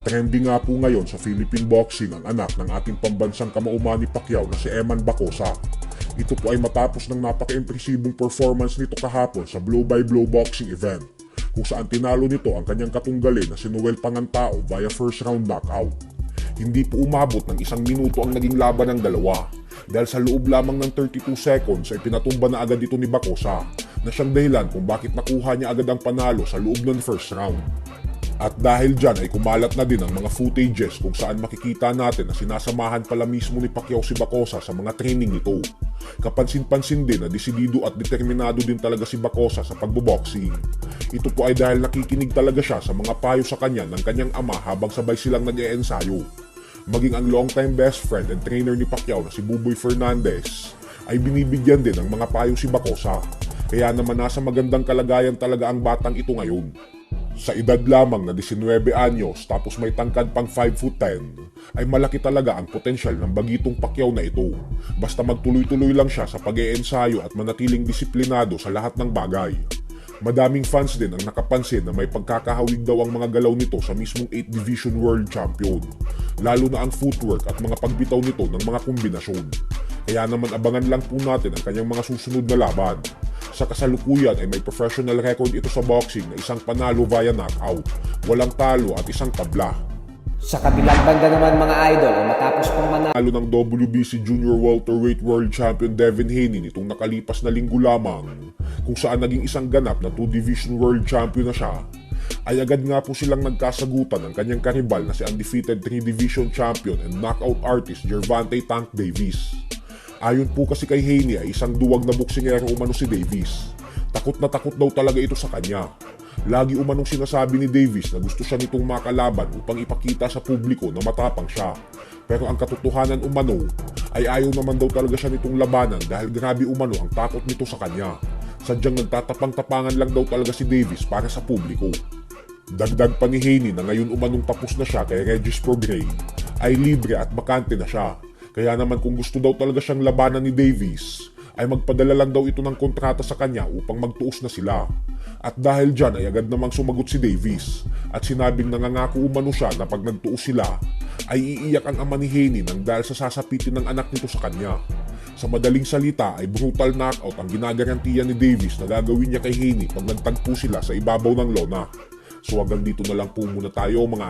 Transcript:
Trending nga po ngayon sa Philippine boxing ang anak ng ating pambansang kamauman ni Pacquiao na si Eman Bacosa. Ito po ay matapos ng napaka-impresibong performance nito kahapon sa blow-by-blow boxing event, kung saan tinalo nito ang kanyang katunggalin na si Noel Pangantao via first round knockout. Hindi po umabot ng 1 minuto ang naging laban ng dalawa, dahil sa loob lamang ng 32 seconds ay pinatumba na agad ito ni Bacosa, na siyang dahilan kung bakit nakuha niya agad ang panalo sa loob ng first round. At dahil dyan ay kumalat na din ang mga footages kung saan makikita natin na sinasamahan pala mismo ni Pacquiao si Bacosa sa mga training nito. Kapansin-pansin din na desidido at determinado din talaga si Bacosa sa pagboboxing. Ito po ay dahil nakikinig talaga siya sa mga payo sa kanya ng kanyang ama habang sabay silang nag-e-ensayo. Maging ang long-time best friend and trainer ni Pacquiao na si Buboy Fernandez ay binibigyan din ng mga payo si Bacosa. Kaya naman nasa magandang kalagayan talaga ang batang ito ngayon. Sa edad lamang na 19 anyos tapos may tangkad pang 5'10", ay malaki talaga ang potensyal ng bagitong Pacquiao na ito. Basta magtuloy-tuloy lang siya sa pag-iensayo at manatiling disiplinado sa lahat ng bagay. Madaming fans din ang nakapansin na may pagkakahawig daw ang mga galaw nito sa mismong 8 Division World Champion, lalo na ang footwork at mga pagbitaw nito ng mga kombinasyon. Kaya naman abangan lang po natin ang kanyang mga susunod na laban. Sa kasalukuyan ay may professional record ito sa boxing na 1 panalo via knockout, walang talo at 1 tabla. Sa kabilang banda naman mga idol, ay matapos pong Talo ng WBC Junior Welterweight World Champion Devin Haney nitong nakalipas na linggo lamang, kung saan naging isang ganap na 2 Division World Champion na siya, ay agad nga po silang nagkasagutan ng kanyang karibal na si undefeated 3 Division Champion and knockout artist Gervonta Tank Davis. Ayon po kasi kay Haney ay isang duwag na boksingero umano si Davis. Takot na takot daw talaga ito sa kanya. Lagi umanong sinasabi ni Davis na gusto siya nitong makalaban upang ipakita sa publiko na matapang siya. Pero ang katotohanan umano ay ayaw naman daw talaga siya nitong labanan dahil grabe umano ang takot nito sa kanya. Sadyang nagtatapang-tapangan lang daw talaga si Davis para sa publiko. Dagdag pa ni Haney na ngayon umanong tapos na siya kay Regis Prograis ay libre at bakante na siya. Kaya naman kung gusto daw talaga siyang labanan ni Davis, ay magpadala lang daw ito ng kontrata sa kanya upang magtuos na sila. At dahil dyan ay agad namang sumagot si Davis at sinabing nangangako umano siya na pag nagtuos sila, ay iiyak ang ama ni Haney nang dahil sa sasapitin ng anak nito sa kanya. Sa madaling salita ay brutal knockout ang ginagarantiya ni Davis na gagawin niya kay Haney pag nagtagpo sila sa ibabaw ng lona. So hanggang dito na lang po muna tayo mga